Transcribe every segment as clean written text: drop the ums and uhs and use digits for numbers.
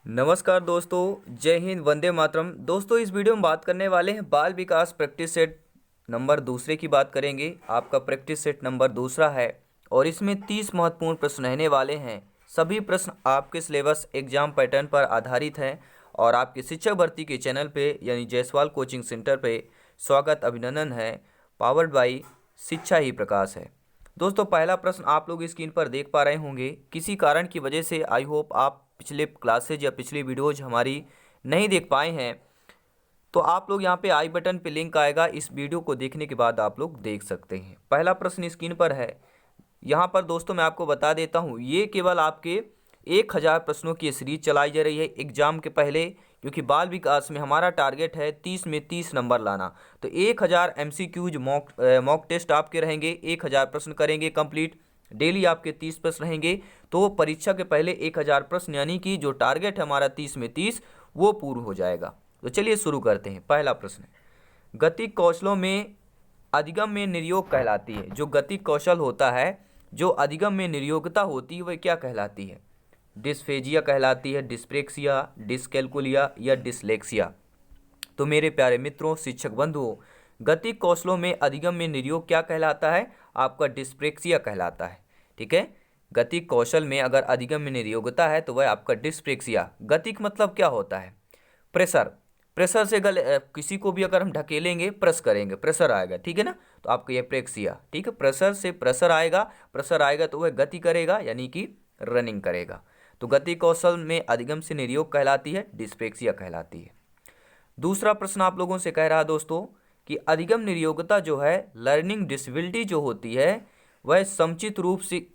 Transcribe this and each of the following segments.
नमस्कार दोस्तों, जय हिंद, वंदे मातरम। दोस्तों, इस वीडियो में बात करने वाले हैं बाल विकास प्रैक्टिस सेट नंबर दूसरे की बात करेंगे। आपका प्रैक्टिस सेट नंबर दूसरा है और इसमें 30 महत्वपूर्ण प्रश्न रहने वाले हैं। सभी प्रश्न आपके सिलेबस एग्जाम पैटर्न पर आधारित हैं और आपके शिक्षक भर्ती के चैनल पे यानी जायसवाल कोचिंग सेंटर पे स्वागत अभिनंदन है। पावर्ड बाई शिक्षा ही प्रकाश है। दोस्तों, पहला प्रश्न आप लोग स्क्रीन पर देख पा रहे होंगे। किसी कारण की वजह से आई होप आप पिछले क्लासेज या पिछली वीडियोज हमारी नहीं देख पाए हैं, तो आप लोग यहाँ पे आई बटन पे लिंक आएगा, इस वीडियो को देखने के बाद आप लोग देख सकते हैं। पहला प्रश्न स्क्रीन पर है। यहाँ पर दोस्तों मैं आपको बता देता हूँ, ये केवल आपके 1000 प्रश्नों की सीरीज चलाई जा रही है एग्जाम के पहले, क्योंकि बाल विकास में हमारा टारगेट है 30 में 30 नंबर लाना। तो 1000 MCQज मॉक टेस्ट आपके रहेंगे, 1000 प्रश्न करेंगे कंप्लीट। डेली आपके 30 प्रश्न रहेंगे, तो परीक्षा के पहले 1000 प्रश्न यानी कि जो टारगेट है हमारा 30 में 30 वो पूर्ण हो जाएगा। तो चलिए शुरू करते हैं। पहला प्रश्न, गतिक कौशलों में अधिगम में निर्योग कहलाती है। जो गतिक कौशल होता है, जो अधिगम में निर्योग्यता होती है, वह क्या कहलाती है? डिस्फेजिया कहलाती है, डिस्प्रेक्सिया, डिसकैलकुलिया या डिसलेक्सिया। तो मेरे प्यारे मित्रों, शिक्षक बंधुओं, गतिक कौशलों में अधिगम में निर्योग क्या कहलाता है? आपका डिस्प्रेक्सिया कहलाता है। ठीक है, गतिक कौशल में अगर अधिगम में निर्योग्यता है तो वह आपका डिस्प्रेक्सिया। गतिक मतलब क्या होता है? प्रेशर। प्रेशर से किसी को भी अगर हम ढकेलेंगे, प्रेस करेंगे, प्रेशर आएगा। ठीक है ना, तो आपका ये प्रेक्सिया। ठीक है, प्रेशर से प्रेशर आएगा, प्रेशर आएगा तो वह गति करेगा यानी कि रनिंग करेगा। तो गति कौशल में अधिगम से निर्योग कहलाती है, डिस्पेक्सिया कहलाती है। दूसरा प्रश्न आप लोगों से कह रहा है दोस्तों कि अधिगम निर्योग्यता जो है, लर्निंग डिसेबिलिटी जो होती है, वह समुचित रूप से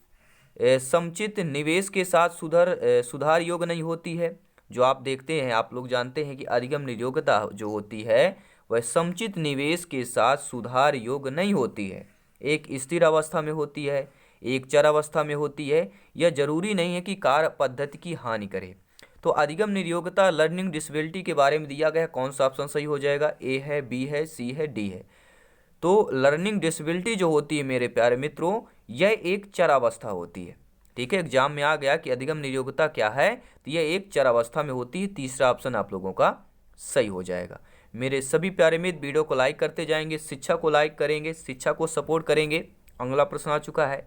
समुचित निवेश के साथ सुधार योग्य नहीं होती है। जो आप देखते हैं, आप लोग जानते हैं कि अधिगम निर्योग्यता जो होती है वह समुचित निवेश के साथ सुधार योग्य नहीं होती है। एक स्थिर अवस्था में होती है, एक चर अवस्था में होती है। यह जरूरी नहीं है कि कार्य पद्धति की हानि करे। तो अधिगम निर्योग्यता लर्निंग डिसेबिलिटी के बारे में दिया गया है, कौन सा ऑप्शन सही हो जाएगा? ए है, बी है, सी है, डी है। तो लर्निंग डिसेबिलिटी जो होती है मेरे प्यारे मित्रों, यह एक चरावस्था होती है। ठीक है, एग्जाम में आ गया कि अधिगम निर्योग्यता क्या है, तो यह एक चरावस्था में होती है। तीसरा ऑप्शन आप लोगों का सही हो जाएगा। मेरे सभी प्यारे मित्र वीडियो को लाइक करते जाएंगे, शिक्षा को लाइक करेंगे, शिक्षा को सपोर्ट करेंगे। अगला प्रश्न आ चुका है,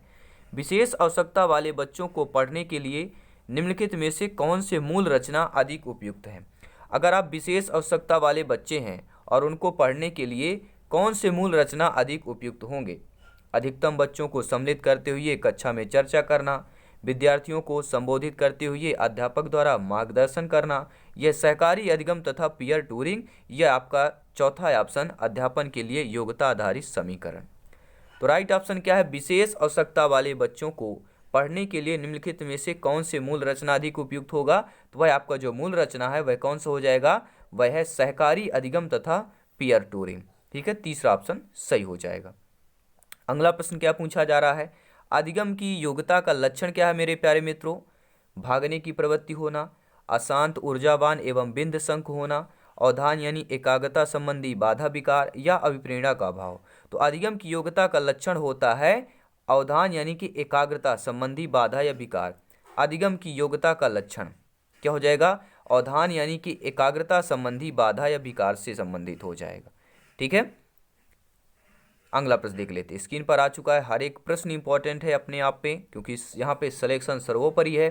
विशेष आवश्यकता वाले बच्चों को पढ़ने के लिए निम्नलिखित में से कौन से मूल रचना अधिक उपयुक्त है? अगर आप विशेष आवश्यकता वाले बच्चे हैं और उनको पढ़ने के लिए कौन से मूल रचना अधिक उपयुक्त होंगे? अधिकतम बच्चों को सम्मिलित करते हुए कक्षा में चर्चा करना, विद्यार्थियों को संबोधित करते हुए अध्यापक द्वारा मार्गदर्शन करना, यह सहकारी अधिगम तथा पीयर टूरिंग, यह आपका चौथा ऑप्शन अध्यापन के लिए योग्यता आधारित समीकरण। तो राइट ऑप्शन क्या है? विशेष आवश्यकता वाले बच्चों को पढ़ने के लिए निम्नलिखित में से कौन से मूल रचना अधिक उपयुक्त होगा? तो वह आपका जो मूल रचना है वह कौन सा हो जाएगा? वह है सहकारी अधिगम तथा पीयर टूरिंग। ठीक है, तीसरा ऑप्शन सही हो जाएगा। अगला प्रश्न क्या पूछा जा रहा है, अधिगम की योग्यता का लक्षण क्या है मेरे प्यारे मित्रों? भागने की प्रवृत्ति होना, अशांत ऊर्जावान एवं बिंद शंख होना, अवधान यानी एकाग्रता संबंधी बाधा विकार या अभिप्रेरणा का अभाव। तो अधिगम की योग्यता का लक्षण होता है अवधान यानी कि एकाग्रता संबंधी बाधा या विकार। अधिगम की योग्यता का लक्षण क्या हो जाएगा? अवधान यानी कि एकाग्रता संबंधी बाधा या विकार से संबंधित हो जाएगा। ठीक है, अगला प्रश्न देख लेते हैं। स्क्रीन पर आ चुका है। हर एक प्रश्न इंपॉर्टेंट है अपने आप पे, क्योंकि यहाँ पे सिलेक्शन सर्वोपरि है।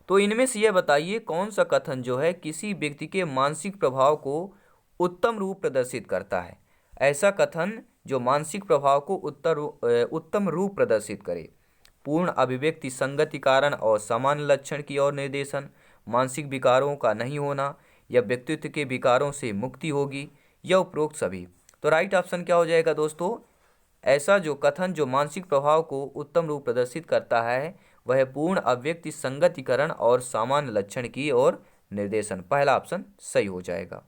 तो इनमें से यह बताइए कौन सा कथन जो है किसी व्यक्ति के मानसिक प्रभाव को उत्तम रूप प्रदर्शित करता है? ऐसा कथन जो मानसिक प्रभाव को उत्तम रूप प्रदर्शित करे। पूर्ण अभिव्यक्ति, संगति कारण और सामान्य लक्षण की ओर निर्देशन, मानसिक विकारों का नहीं होना, या व्यक्तित्व के विकारों से मुक्ति होगी, या उपरोक्त सभी। तो राइट ऑप्शन क्या हो जाएगा दोस्तों? ऐसा जो कथन जो मानसिक प्रभाव को उत्तम रूप प्रदर्शित करता है वह पूर्ण अव्यक्ति, संगतिकरण और सामान्य लक्षण की ओर निर्देशन। पहला ऑप्शन सही हो जाएगा।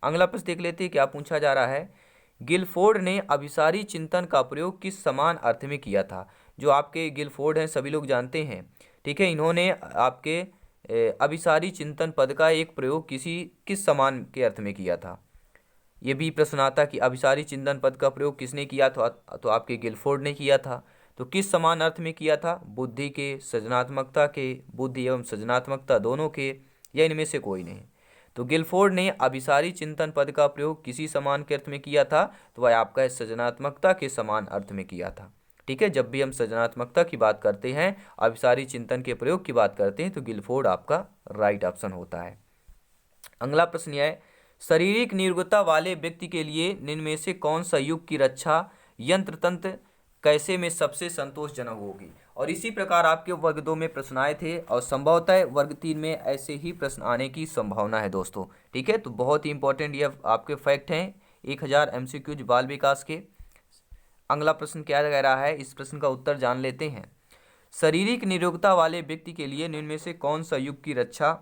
अगला प्रश्न देख लेते हैं क्या पूछा जा रहा है। गिलफोर्ड ने अभिसारी चिंतन का प्रयोग किस समान अर्थ में किया था? जो आपके गिलफोर्ड हैं सभी लोग जानते हैं। ठीक है, इन्होंने आपके अभिसारी चिंतन पद का एक प्रयोग किस समान के अर्थ में किया था? ये भी प्रश्न आता कि अभिसारी चिंतन पद का प्रयोग किसने किया था? तो आपके गिलफोर्ड ने किया था। तो किस समान अर्थ में किया था? बुद्धि के, सृजनात्मकता के, बुद्धि एवं सृजनात्मकता दोनों के, या इनमें से कोई नहीं। तो गिलफोर्ड ने अभिसारी चिंतन पद का प्रयोग किसी समान के अर्थ में किया था, तो वह आपका सृजनात्मकता के समान अर्थ में किया था। ठीक है, जब भी हम सृजनात्मकता की बात करते हैं, अभिसारी चिंतन के प्रयोग की बात करते हैं, तो गिलफोर्ड आपका राइट ऑप्शन होता है। अगला प्रश्न यह है, शारीरिक निरोगता वाले व्यक्ति के लिए निम्न में से कौन सा युग की रक्षा यंत्र तंत्र कैसे में सबसे संतोषजनक होगी। और इसी प्रकार आपके वर्ग 2 में प्रश्न आए थे और संभवतः वर्ग 3 में ऐसे ही प्रश्न आने की संभावना है दोस्तों। ठीक है, तो बहुत ही इंपॉर्टेंट ये आपके फैक्ट हैं 1000 MCQज बाल विकास के। अगला प्रश्न क्या कह रहा है, इस प्रश्न का उत्तर जान लेते हैं। शारीरिक निरोगता वाले व्यक्ति के लिए निम्न में से कौन सा युग की रक्षा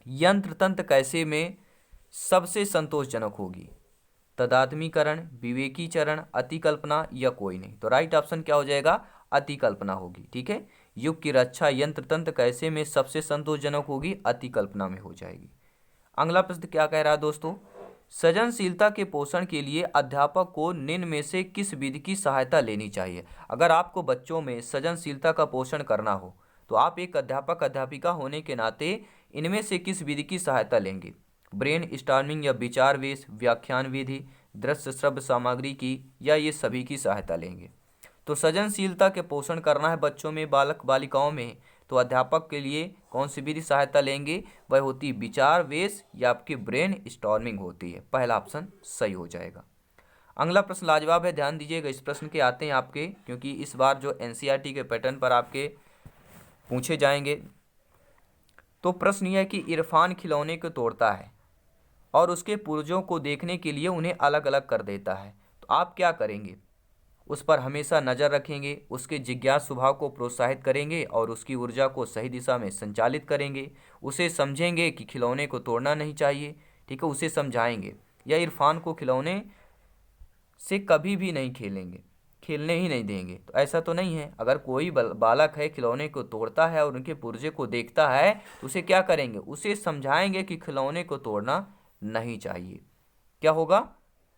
यंत्र तंत्र कैसे में सबसे संतोषजनक होगी। तदात्मीकरण, विवेकीकरण, अतिकल्पना या कोई नहीं। तो राइट ऑप्शन क्या हो जाएगा, अतिकल्पना होगी। ठीक है, युग की रक्षा यंत्र तंत्र कैसे में सबसे संतोषजनक होगी, अतिकल्पना में हो जाएगी। अगला प्रश्न क्या कह रहा है दोस्तों, सृजनशीलता के पोषण के लिए अध्यापक को निम्न में से किस विधि की सहायता लेनी चाहिए। अगर आपको बच्चों में सृजनशीलता का पोषण करना हो तो आप एक अध्यापक अध्यापिका होने के नाते इनमें से किस विधि की सहायता लेंगे। ब्रेन स्टॉर्मिंग या विचार वेश, व्याख्यान विधि, दृश्य श्रव्य सामग्री की, या ये सभी की सहायता लेंगे। तो सृजनशीलता के पोषण करना है बच्चों में, बालक बालिकाओं में, तो अध्यापक के लिए कौन सी विधि सहायता लेंगे, वह होती है विचार वेश या आपकी ब्रेन स्टॉर्मिंग होती है। पहला ऑप्शन सही हो जाएगा। अगला प्रश्न लाजवाब है, ध्यान दीजिएगा। इस प्रश्न के आते हैं आपके, क्योंकि इस बार जो NCERT के पैटर्न पर आपके पूछे जाएंगे। तो प्रश्न यह है कि इरफान खिलौने को तोड़ता है और उसके पुर्जों को देखने के लिए उन्हें अलग अलग कर देता है, तो आप क्या करेंगे। उस पर हमेशा नज़र रखेंगे, उसके जिज्ञासु स्वभाव को प्रोत्साहित करेंगे और उसकी ऊर्जा को सही दिशा में संचालित करेंगे। उसे समझेंगे कि खिलौने को तोड़ना नहीं चाहिए। ठीक है, उसे समझाएंगे। या इरफान को खिलौने से कभी भी नहीं खेलने ही नहीं देंगे। तो ऐसा तो नहीं है। अगर कोई बालक है खिलौने को तोड़ता है और उनके पुर्जे को देखता है, तो उसे क्या करेंगे, उसे समझाएंगे कि खिलौने को तोड़ना नहीं चाहिए। क्या होगा,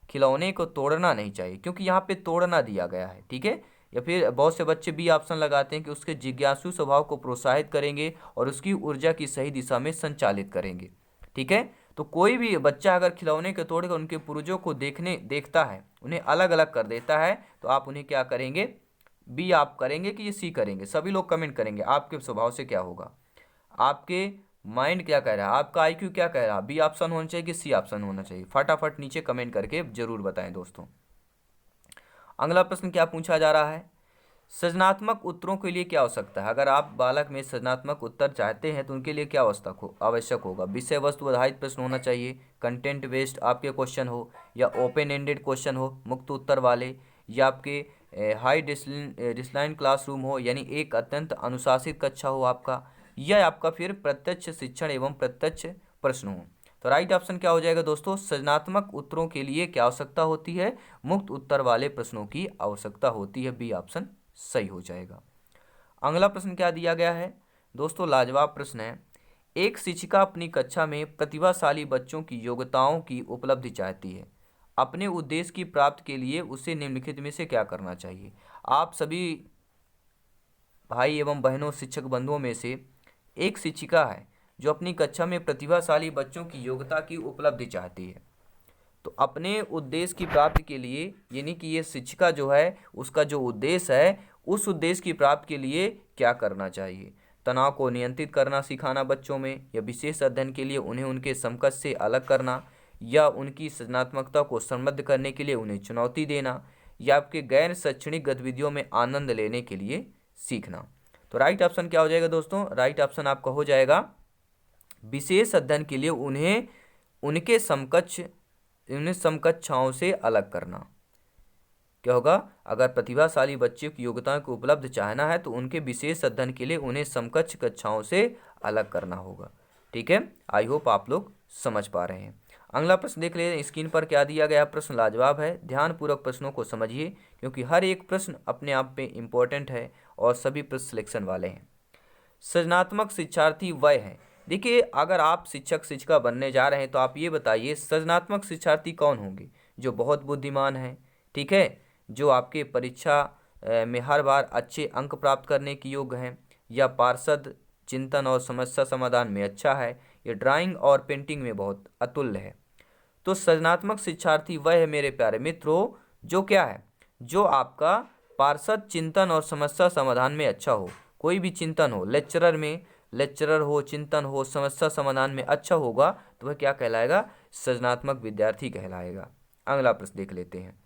खिलौने को तोड़ना नहीं चाहिए, क्योंकि यहाँ पे तोड़ना दिया गया है। ठीक है, या फिर बहुत से बच्चे भी ऑप्शन लगाते हैं कि उसके जिज्ञासु स्वभाव को प्रोत्साहित करेंगे और उसकी ऊर्जा की सही दिशा में संचालित करेंगे। ठीक है, तो कोई भी बच्चा अगर खिलौने को तोड़कर उनके पुर्जों को देखता है, उन्हें अलग अलग कर देता है, तो आप उन्हें क्या करेंगे, बी आप करेंगे कि ये सी करेंगे। सभी लोग कमेंट करेंगे आपके स्वभाव से क्या होगा, आपके माइंड क्या कह रहा है, आपका IQ क्या कह रहा है, बी ऑप्शन होना चाहिए कि सी ऑप्शन होना चाहिए। फटाफट नीचे कमेंट करके जरूर बताएं दोस्तों। अगला प्रश्न क्या पूछा जा रहा है, सृजनात्मक उत्तरों के लिए क्या आवश्यकता है। अगर आप बालक में सृजनात्मक उत्तर चाहते हैं तो उनके लिए क्या आवश्यक होगा। विषय वस्तु आधारित प्रश्न होना चाहिए, कंटेंट बेस्ड आपके क्वेश्चन हो, या ओपन एंडेड क्वेश्चन हो मुक्त उत्तर वाले, या आपके हाई डिसिप्लिन क्लासरूम हो, यानी एक अत्यंत अनुशासित कक्षा हो आपका, या आपका फिर प्रत्यक्ष शिक्षण एवं प्रत्यक्ष प्रश्न हो। तो राइट ऑप्शन क्या हो जाएगा दोस्तों, सृजनात्मक उत्तरों के लिए क्या आवश्यकता होती है, मुक्त उत्तर वाले प्रश्नों की आवश्यकता होती है। बी ऑप्शन सही हो जाएगा। अगला प्रश्न क्या दिया गया है दोस्तों, लाजवाब प्रश्न है। एक शिक्षिका अपनी कक्षा में प्रतिभाशाली बच्चों की योग्यताओं की उपलब्धि चाहती है। अपने उद्देश्य की प्राप्ति के लिए उसे निम्नलिखित में से क्या करना चाहिए। आप सभी भाई एवं बहनों शिक्षक बंधुओं में से एक शिक्षिका है जो अपनी कक्षा में प्रतिभाशाली बच्चों की योग्यता की उपलब्धि चाहती है। तो अपने उद्देश्य की प्राप्ति के लिए, यानी कि ये शिक्षिका जो है उसका जो उद्देश्य है, उस उद्देश्य की प्राप्ति के लिए क्या करना चाहिए। तनाव को नियंत्रित करना सिखाना बच्चों में, या विशेष अध्ययन के लिए उन्हें उनके समकक्ष से अलग करना, या उनकी सृजनात्मकता को समृद्ध करने के लिए उन्हें चुनौती देना, या आपके गैर शैक्षणिक गतिविधियों में आनंद लेने के लिए सीखना। तो राइट ऑप्शन क्या हो जाएगा दोस्तों, राइट ऑप्शन आपका हो जाएगा विशेष अध्ययन के लिए उन्हें उनके समकक्षाओं से अलग करना। क्या होगा, अगर प्रतिभाशाली बच्चे की योग्यताओं को उपलब्ध चाहना है तो उनके विशेष अध्ययन के लिए उन्हें समकक्ष कक्षाओं से अलग करना होगा। ठीक है, आई होप आप लोग समझ पा रहे हैं। अगला प्रश्न देख लेते हैं, स्क्रीन पर क्या दिया गया। प्रश्न लाजवाब है, ध्यानपूर्वक प्रश्नों को समझिए, क्योंकि हर एक प्रश्न अपने आप में इम्पोर्टेंट है और सभी प्रश्न सिलेक्शन वाले हैं। सृजनात्मक शिक्षार्थी वह है, देखिए अगर आप शिक्षक शिक्षिका बनने जा रहे हैं तो आप ये बताइए सृजनात्मक शिक्षार्थी कौन होंगे। जो बहुत बुद्धिमान है, ठीक है, जो आपके परीक्षा में हर बार अच्छे अंक प्राप्त करने के योग्य हैं, या पार्षद चिंतन और समस्या समाधान में अच्छा है, ये ड्राइंग और पेंटिंग में बहुत अतुल्य है। तो सृजनात्मक शिक्षार्थी वह है मेरे प्यारे मित्रों जो क्या है, जो आपका पार्षद चिंतन और समस्या समाधान में अच्छा हो। कोई भी चिंतन हो, लेक्चरर हो, चिंतन हो, समस्या समाधान में अच्छा होगा तो वह क्या कहलाएगा, सृजनात्मक विद्यार्थी कहलाएगा। अगला प्रश्न देख लेते हैं।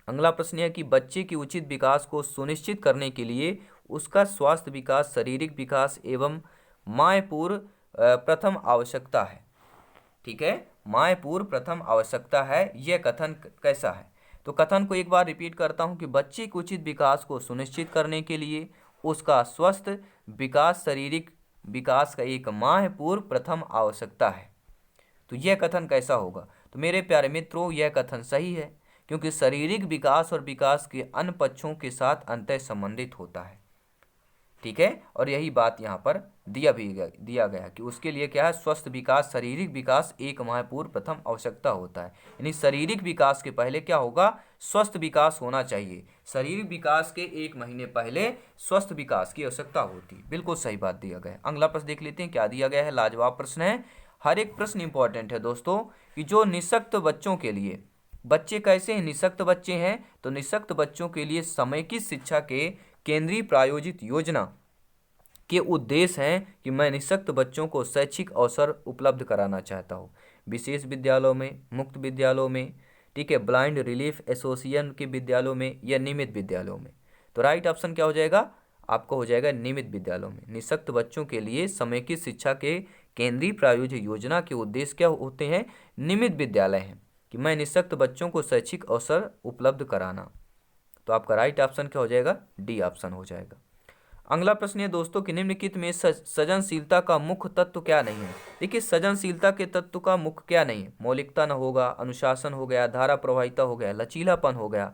अगला प्रश्न है कि बच्चे की उचित विकास को सुनिश्चित करने के लिए उसका स्वास्थ्य विकास, शारीरिक विकास एवं मायपूर्व प्रथम आवश्यकता है। ठीक है, मायपूर्व प्रथम आवश्यकता है, यह कथन कैसा है। तो कथन को एक बार रिपीट करता हूं कि बच्चे के उचित विकास को सुनिश्चित करने के लिए उसका स्वस्थ विकास, शारीरिक विकास का एक मायपूर्व प्रथम आवश्यकता है। तो यह कथन कैसा होगा, तो मेरे प्यारे मित्रों यह कथन सही है, क्योंकि शारीरिक विकास और विकास के अन्य पक्षों के साथ अंतः संबंधित होता है। ठीक है, और यही बात यहाँ पर दिया गया कि उसके लिए क्या है, स्वस्थ विकास, शारीरिक विकास एक महत्वपूर्ण प्रथम आवश्यकता होता है। यानी शारीरिक विकास के पहले क्या होगा, स्वस्थ विकास होना चाहिए। शारीरिक विकास के 1 महीने पहले स्वस्थ विकास की आवश्यकता होती है। बिल्कुल सही बात दिया गया है। अगला प्रश्न देख लेते हैं क्या दिया गया है, लाजवाब प्रश्न है। हर एक प्रश्न इंपॉर्टेंट है दोस्तों, कि जो निःशक्त बच्चों के लिए, बच्चे कैसे हैं, निःशक्त बच्चे हैं, तो निःशक्त बच्चों के लिए समेकित शिक्षा के केंद्रीय प्रायोजित योजना के उद्देश्य हैं कि मैं निःशक्त बच्चों को शैक्षिक अवसर उपलब्ध कराना चाहता हूँ, विशेष विद्यालयों में, मुक्त विद्यालयों में, ठीक है, ब्लाइंड रिलीफ एसोसिएशन के विद्यालयों में या नियमित विद्यालयों में। तो राइट ऑप्शन क्या हो जाएगा, आपको हो जाएगा नियमित विद्यालयों में। निःशक्त बच्चों के लिए समेकित शिक्षा के केंद्रीय प्रायोजित योजना के उद्देश्य क्या होते हैं, नियमित विद्यालय हैं, कि मैं निःशक्त बच्चों को शैक्षिक अवसर उपलब्ध कराना। तो आपका राइट ऑप्शन क्या हो जाएगा, डी ऑप्शन हो जाएगा। अगला प्रश्न है दोस्तों कि निम्नलिखित में सृजनशीलता का मुख्य तत्व क्या नहीं है। देखिए सृजनशीलता के तत्व का मुख्य क्या नहीं है, मौलिकता न होगा, अनुशासन हो गया, धारा प्रवाहिता हो गया, लचीलापन हो गया।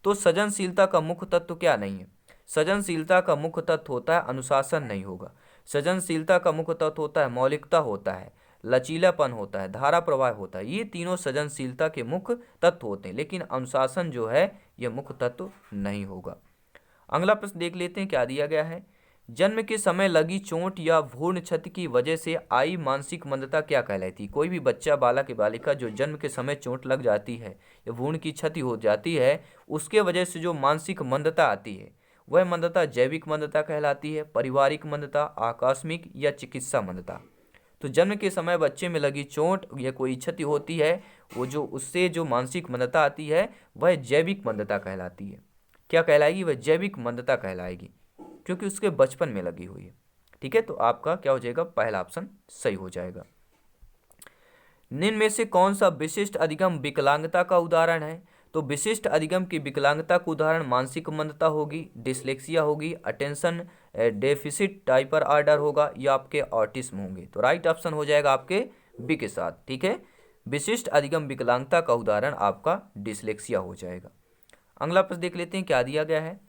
तो सृजनशीलता का मुख्य तत्व क्या नहीं है, सृजनशीलता का मुख्य तत्व होता है अनुशासन नहीं होगा। सृजनशीलता का मुख्य तत्व होता है मौलिकता होता है, लचीलापन होता है, धारा प्रवाह होता है। ये तीनों सृजनशीलता के मुख्य तत्व होते हैं, लेकिन अनुशासन जो है यह मुख्य तत्व नहीं होगा। अगला प्रश्न देख लेते हैं क्या दिया गया है। जन्म के समय लगी चोट या भ्रूण क्षति की वजह से आई मानसिक मंदता क्या कहलाती है। कोई भी बच्चा, बालक या बालिका जो जन्म के समय चोट लग जाती है या भ्रूण की क्षति हो जाती है, उसके वजह से जो मानसिक मंदता आती है वह मंदता जैविक मंदता कहलाती है, पारिवारिक मंदता, आकस्मिक या चिकित्सा मंदता। तो जन्म के समय बच्चे में लगी चोट या कोई क्षति होती है, वो जो उससे जो मानसिक मंदता आती है वह जैविक मंदता कहलाती है। क्या कहलाएगी, वह जैविक मंदता कहलाएगी, क्योंकि उसके बचपन में लगी हुई है। ठीक है, तो आपका क्या हो जाएगा, पहला ऑप्शन सही हो जाएगा। निम्न में से कौन सा विशिष्ट अधिगम विकलांगता का उदाहरण है। तो विशिष्ट अधिगम की विकलांगता का उदाहरण मानसिक मंदता होगी, डिसलेक्सिया होगी, अटेंशन डेफिसिट टाइपर ऑर्डर होगा, या आपके ऑटिज्म होंगे। तो राइट ऑप्शन हो जाएगा आपके बी के साथ। ठीक है, विशिष्ट अधिगम विकलांगता का उदाहरण आपका डिसलेक्सिया हो जाएगा। अगला प्रश्न देख लेते हैं क्या दिया गया है।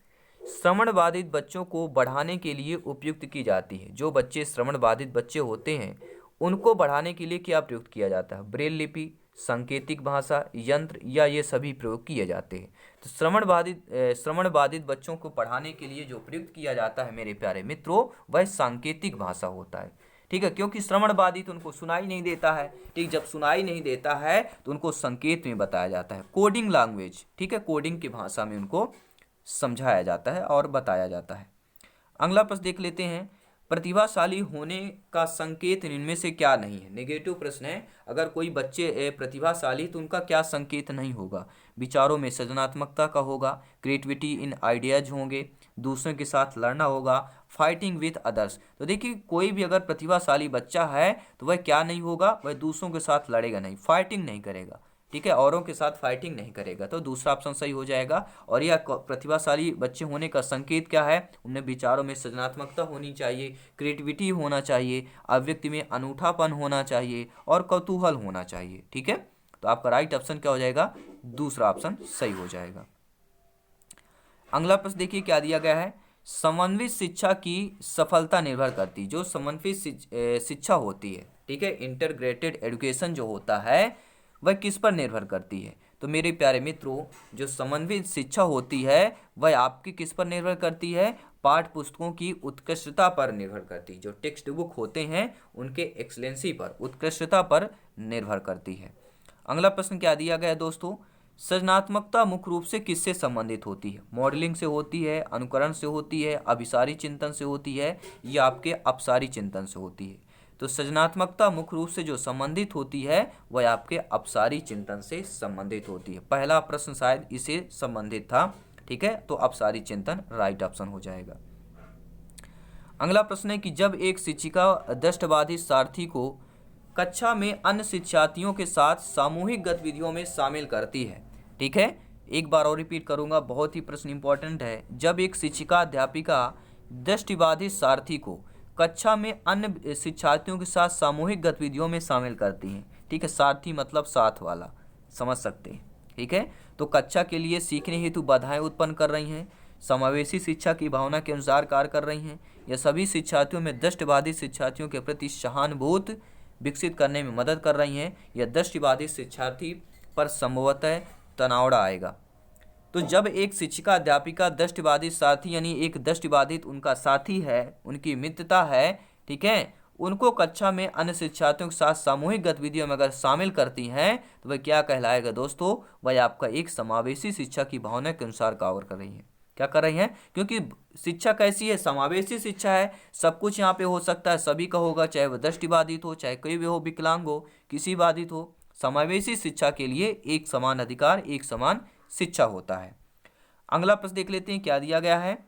श्रवण बाधित बच्चों को बढ़ाने के लिए उपयुक्त की जाती है। जो बच्चे श्रवण बाधित बच्चे होते हैं उनको बढ़ाने के लिए क्या प्रयुक्त किया जाता है, ब्रेल लिपि, सांकेतिक भाषा, यंत्र, या ये सभी प्रयोग किए जाते हैं। तो श्रवण बाधित बच्चों को पढ़ाने के लिए जो प्रयुक्त किया जाता है मेरे प्यारे मित्रों, वह सांकेतिक भाषा होता है। ठीक है, क्योंकि श्रवण बाधित उनको सुनाई नहीं देता है। ठीक, जब सुनाई नहीं देता है तो उनको संकेत में बताया जाता है, कोडिंग लैंग्वेज। ठीक है, कोडिंग की भाषा में उनको समझाया जाता है और बताया जाता है। अगला प्रश्न देख लेते हैं, प्रतिभाशाली होने का संकेत इनमें से क्या नहीं है। नेगेटिव प्रश्न है, अगर कोई बच्चे प्रतिभाशाली तो उनका क्या संकेत नहीं होगा। विचारों में सृजनात्मकता का होगा, क्रिएटिविटी इन आइडियाज होंगे, दूसरों के साथ लड़ना होगा, फाइटिंग विथ अदर्स। तो देखिए कोई भी अगर प्रतिभाशाली बच्चा है तो वह क्या नहीं होगा, वह दूसरों के साथ लड़ेगा नहीं, फाइटिंग नहीं करेगा। ठीक है, औरों के साथ फाइटिंग नहीं करेगा। तो दूसरा ऑप्शन सही हो जाएगा। और यह प्रतिभाशाली बच्चे होने का संकेत क्या है, उनमें विचारों में सृजनात्मकता होनी चाहिए, क्रिएटिविटी होना चाहिए, अभिव्यक्ति में अनूठापन होना चाहिए और कौतूहल होना चाहिए। ठीक है, तो आपका राइट ऑप्शन क्या हो जाएगा, दूसरा ऑप्शन सही हो जाएगा। अगला प्रश्न देखिए क्या दिया गया है। समन्वित शिक्षा की सफलता निर्भर करती, जो समन्वित शिक्षा होती है, ठीक है, इंटीग्रेटेड एजुकेशन जो होता है वह किस पर निर्भर करती है। तो मेरे प्यारे मित्रों, जो समन्वित शिक्षा होती है वह आपकी किस पर निर्भर करती है, पाठ्य पुस्तकों की उत्कृष्टता पर निर्भर करती है। जो टेक्स्ट बुक होते हैं उनके एक्सलेंसी पर, उत्कृष्टता पर निर्भर करती है। अगला प्रश्न क्या दिया गया है दोस्तों, सृजनात्मकता मुख्य रूप से किससे संबंधित होती है? मॉडलिंग से होती है, अनुकरण से होती है, अभिसारी चिंतन से होती है, या आपके अपसारी चिंतन से होती है? तो सृजनात्मकता मुख्य रूप से जो संबंधित होती है वह आपके अपसारी चिंतन से संबंधित होती है। पहला प्रश्न शायद इसे संबंधित था, ठीक है, तो अपसारी चिंतन राइट ऑप्शन हो जाएगा। अगला प्रश्न है कि जब एक शिक्षिका दृष्टिबाधित सारथी को कक्षा में अन्य शिक्षार्थियों के साथ सामूहिक गतिविधियों में शामिल करती है, ठीक है, एक बार और रिपीट करूंगा, बहुत ही प्रश्न इंपॉर्टेंट है। जब एक शिक्षिका अध्यापिका दृष्टिबाधित सारथी को कक्षा में अन्य शिक्षार्थियों के साथ सामूहिक गतिविधियों में शामिल करती हैं, ठीक है, सारथी मतलब साथ वाला, समझ सकते हैं, ठीक है, तो कक्षा के लिए सीखने हेतु बाधाएं उत्पन्न कर रही हैं, समावेशी शिक्षा की भावना के अनुसार कार्य कर रही हैं, या सभी शिक्षार्थियों में दृष्टिबाधित शिक्षार्थियों के प्रति सहानुभूति विकसित करने में मदद कर रही हैं, या दृष्टिबाधित शिक्षार्थी पर संभवतः तनाव आएगा। तो जब एक शिक्षिका अध्यापिका दृष्टिबाधित साथी यानी एक दृष्टिबाधित उनका साथी है, उनकी मित्रता है, ठीक है, उनको कक्षा में अन्य शिक्षार्थियों के साथ सामूहिक गतिविधियों में अगर शामिल करती हैं तो वह क्या कहलाएगा दोस्तों, वह आपका एक समावेशी शिक्षा की भावना के अनुसार कार्य कर रही है। क्या कर रही हैं? क्योंकि शिक्षा कैसी है, समावेशी शिक्षा है, सब कुछ यहाँ पे हो सकता है, सभी का होगा, चाहे वह दृष्टिबाधित हो, चाहे कोई भी हो, विकलांग हो, किसी बाधित हो, समावेशी शिक्षा के लिए एक समान अधिकार, एक समान शिक्षा होता है। अगला प्रश्न देख लेते हैं क्या दिया गया है।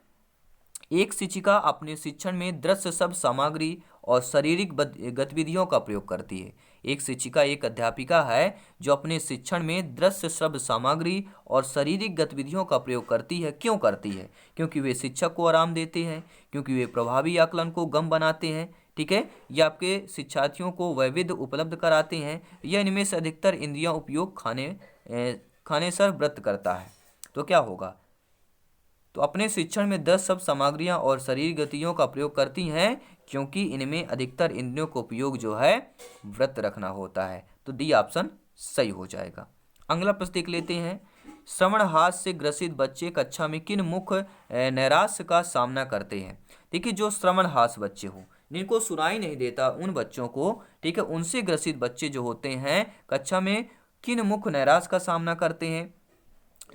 एक शिक्षिका अपने शिक्षण में दृश्य शब्द सामग्री और शारीरिक गतिविधियों का प्रयोग करती है। एक शिक्षिका एक अध्यापिका है जो अपने शिक्षण में दृश्य शब्द सामग्री और शारीरिक गतिविधियों का प्रयोग करती है। क्यों करती है? क्योंकि वे शिक्षक को आराम देते हैं, क्योंकि वे प्रभावी आकलन को गम बनाते हैं, ठीक है, या आपके शिक्षार्थियों को वैविध्य उपलब्ध कराते हैं, या इनमें से अधिकतर इंद्रियों उपयोग खाने सर व्रत करता है। तो क्या होगा? तो अपने शिक्षण में 10 शब्द सामग्रियां और शरीर गतियों का प्रयोग करती हैं क्योंकि इनमें अधिकतर इंद्रियों का उपयोग जो है व्रत रखना होता है। तो डी ऑप्शन सही हो जाएगा। अगला प्रश्न देख लेते हैं। श्रवण हास से ग्रसित बच्चे कक्षा में किन मुख्य नैराश्य का सामना करते हैं? देखिए, जो श्रवण हास बच्चे हो, जिनको सुनाई नहीं देता, उन बच्चों को, ठीक है, उनसे ग्रसित बच्चे जो होते हैं कक्षा में किन मुख्य नैराश्य का सामना करते हैं?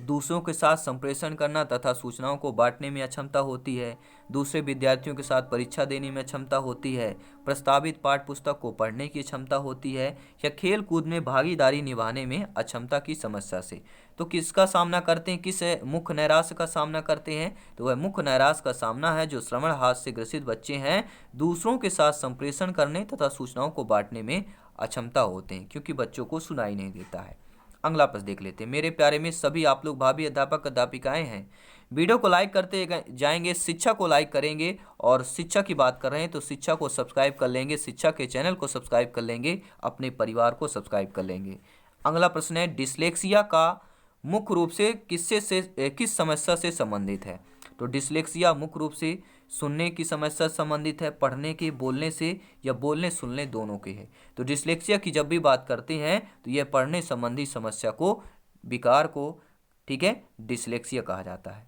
दूसरों के साथ संप्रेषण करना तथा सूचनाओं को बांटने में अक्षमता होती है, दूसरे विद्यार्थियों के साथ परीक्षा देने में क्षमता होती है, प्रस्तावित पाठ्य पुस्तक को पढ़ने की क्षमता होती है, या खेल कूद में भागीदारी निभाने में अक्षमता की समस्या से। तो किसका सामना करते हैं, किस मुख्य नैराश्य का सामना करते हैं? तो वह मुख्य नैराश्य का सामना है जो श्रवण हास से ग्रसित बच्चे हैं, दूसरों के साथ संप्रेषण करने तथा सूचनाओं को बांटने में अक्षमता होते हैं, क्योंकि बच्चों को सुनाई नहीं देता है। अगला प्रश्न देख लेते हैं। मेरे प्यारे में सभी आप लोग भाभी अध्यापक अध्यापिकाएं हैं, वीडियो को लाइक करते जाएंगे, शिक्षा को लाइक करेंगे, और शिक्षा की बात कर रहे हैं तो शिक्षा को सब्सक्राइब कर लेंगे, शिक्षा के चैनल को सब्सक्राइब कर लेंगे, अपने परिवार को सब्सक्राइब कर लेंगे। अगला प्रश्न है, डिसलेक्सिया का मुख्य रूप से किस समस्या से संबंधित है? तो डिसलेक्सिया मुख्य रूप से सुनने की समस्या से संबंधित है, पढ़ने के, बोलने से, या बोलने सुनने दोनों के है। तो डिसलेक्सिया की जब भी बात करते हैं तो यह पढ़ने संबंधी समस्या को, विकार को, ठीक है, डिसलेक्सिया कहा जाता है।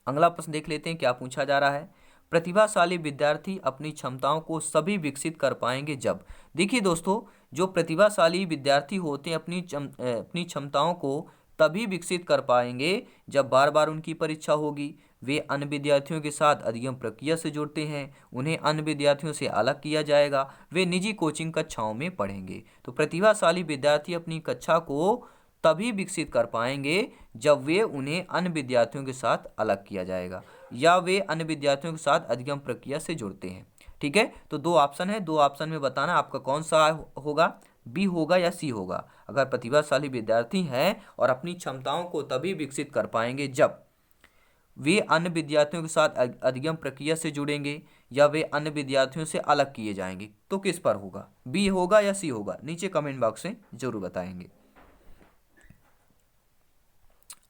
अगला प्रश्न देख लेते हैं क्या पूछा जा रहा है। प्रतिभाशाली विद्यार्थी अपनी क्षमताओं को सभी विकसित कर पाएंगे जब। देखिए दोस्तों, जो प्रतिभाशाली विद्यार्थी होते हैं अपनी क्षमताओं को तभी विकसित कर पाएंगे जब बार बार उनकी परीक्षा होगी, वे अन्य विद्यार्थियों के साथ अधिगम प्रक्रिया से जुड़ते हैं, उन्हें अन्य विद्यार्थियों से अलग किया जाएगा, वे निजी कोचिंग कक्षाओं में पढ़ेंगे। तो प्रतिभाशाली विद्यार्थी अपनी कक्षा को तभी विकसित कर पाएंगे जब वे उन्हें अन्य विद्यार्थियों के साथ अलग किया जाएगा, या वे अन्य विद्यार्थियों के साथ अधिगम प्रक्रिया से जुड़ते हैं। ठीक है, तो दो ऑप्शन है, दो ऑप्शन में बताना आपका कौन सा होगा, बी होगा या सी होगा। अगर प्रतिभाशाली विद्यार्थी हैं और अपनी क्षमताओं को तभी विकसित कर पाएंगे जब वे अन्य विद्यार्थियों के साथ अधिगम प्रक्रिया से जुड़ेंगे, या वे अन्य विद्यार्थियों से अलग किए जाएंगे, तो किस पर होगा, बी होगा या सी होगा? नीचे कमेंट बॉक्स में जरूर बताएंगे।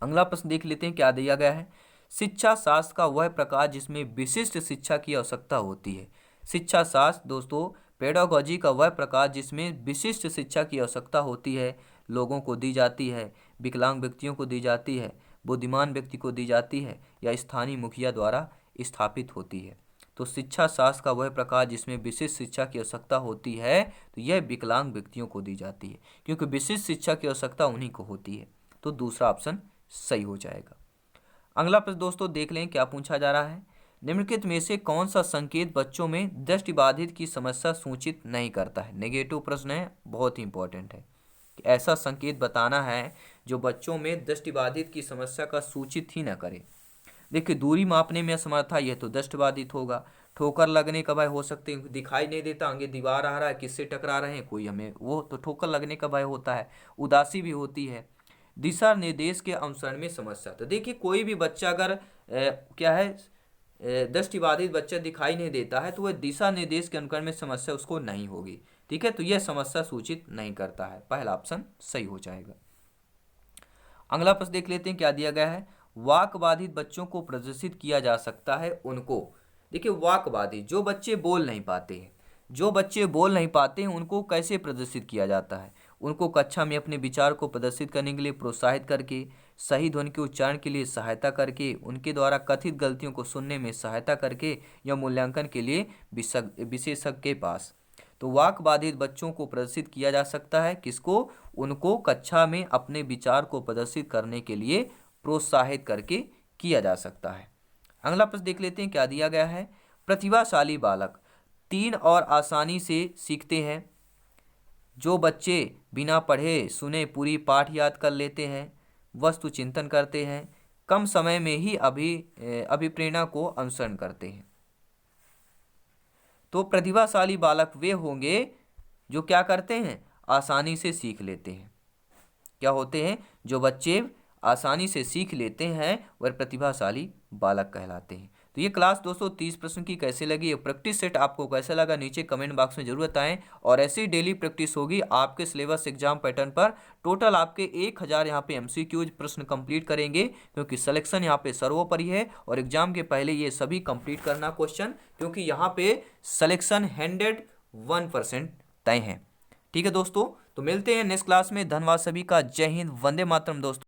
अगला प्रश्न देख लेते हैं क्या दिया गया है। शिक्षा शास्त्र का वह प्रकार जिसमें विशिष्ट शिक्षा की आवश्यकता होती है। शिक्षा शास्त्र दोस्तों पेडागोजी का वह प्रकार जिसमें विशिष्ट शिक्षा की आवश्यकता होती है, लोगों को दी जाती है, विकलांग व्यक्तियों को दी जाती है, बुद्धिमान व्यक्ति को दी जाती है, या स्थानीय मुखिया द्वारा स्थापित होती है। तो शिक्षा शास्त्र का वह प्रकार जिसमें विशेष शिक्षा की आवश्यकता होती है, तो यह विकलांग व्यक्तियों को दी जाती है, क्योंकि विशेष शिक्षा की आवश्यकता उन्हीं को होती है। तो दूसरा ऑप्शन सही हो जाएगा। अगला प्रश्न दोस्तों देख लें क्या पूछा जा रहा है। निम्नलिखित में से कौन सा संकेत बच्चों में दृष्टिबाधित की समस्या सूचित नहीं करता है। नेगेटिव प्रश्न है, बहुत ही इंपॉर्टेंट है कि ऐसा संकेत बताना है जो बच्चों में दृष्टिबाधित की समस्या का सूचित ही न करे। देखिए, दूरी मापने में असमर्था, यह तो दृष्टिबाधित होगा। ठोकर लगने का भय हो सकते हैं, दिखाई नहीं देता, आगे दीवार आ रहा है, किससे टकरा रहे हैं कोई हमें, वो तो ठोकर लगने का भय होता है। उदासी भी होती है। दिशा निर्देश के अनुसरण में समस्या, तो देखिए कोई भी बच्चा अगर क्या है दृष्टिबाधित बच्चा दिखाई नहीं देता है तो वह दिशा निर्देश के अनुकरण में समस्या उसको नहीं होगी। ठीक है, तो यह समस्या सूचित नहीं करता है। पहला ऑप्शन सही हो जाएगा। अगला प्रश्न देख लेते हैं क्या दिया गया है। वाक बाधित बच्चों को प्रदर्शित किया जा सकता है उनको। देखिए, वाक बाधित जो बच्चे बोल नहीं पाते हैं, जो बच्चे बोल नहीं पाते हैं उनको कैसे प्रदर्शित किया जाता है। उनको कक्षा में अपने विचार को प्रदर्शित करने के लिए प्रोत्साहित करके, सही ध्वनि के उच्चारण के लिए सहायता करके, उनके द्वारा कथित गलतियों को सुनने में सहायता करके, या मूल्यांकन के लिए विशेषज्ञ के पास। तो वाक बाधित बच्चों को प्रदर्शित किया जा सकता है किसको, उनको कक्षा में अपने विचार को प्रदर्शित करने के लिए प्रोत्साहित करके किया जा सकता है। अगला प्रश्न देख लेते हैं क्या दिया गया है। प्रतिभाशाली बालक 3 और आसानी से सीखते हैं। जो बच्चे बिना पढ़े सुने पूरी पाठ याद कर लेते हैं, वस्तु चिंतन करते हैं, कम समय में ही अभिप्रेरणा को अनुसरण करते हैं। तो प्रतिभाशाली बालक वे होंगे जो क्या करते हैं, आसानी से सीख लेते हैं। क्या होते हैं, जो बच्चे आसानी से सीख लेते हैं वह प्रतिभाशाली बालक कहलाते हैं। तो ये क्लास दोस्तों 30 प्रश्न की कैसे लगी, ये प्रैक्टिस सेट आपको कैसा लगा नीचे कमेंट बॉक्स में जरूर बताएं। और ऐसी डेली प्रैक्टिस होगी आपके सिलेबस एग्जाम पैटर्न पर। टोटल आपके 1000 यहाँ पे MCQ प्रश्न कंप्लीट करेंगे, क्योंकि सिलेक्शन यहाँ पे सर्वोपरि है और एग्जाम के पहले ये सभी कंप्लीट करना क्वेश्चन, क्योंकि यहाँ पे सिलेक्शन 101% तय है। ठीक है दोस्तों, तो मिलते हैं नेक्स्ट क्लास में। धन्यवाद सभी का, जय हिंद, वंदे मातरम दोस्तों।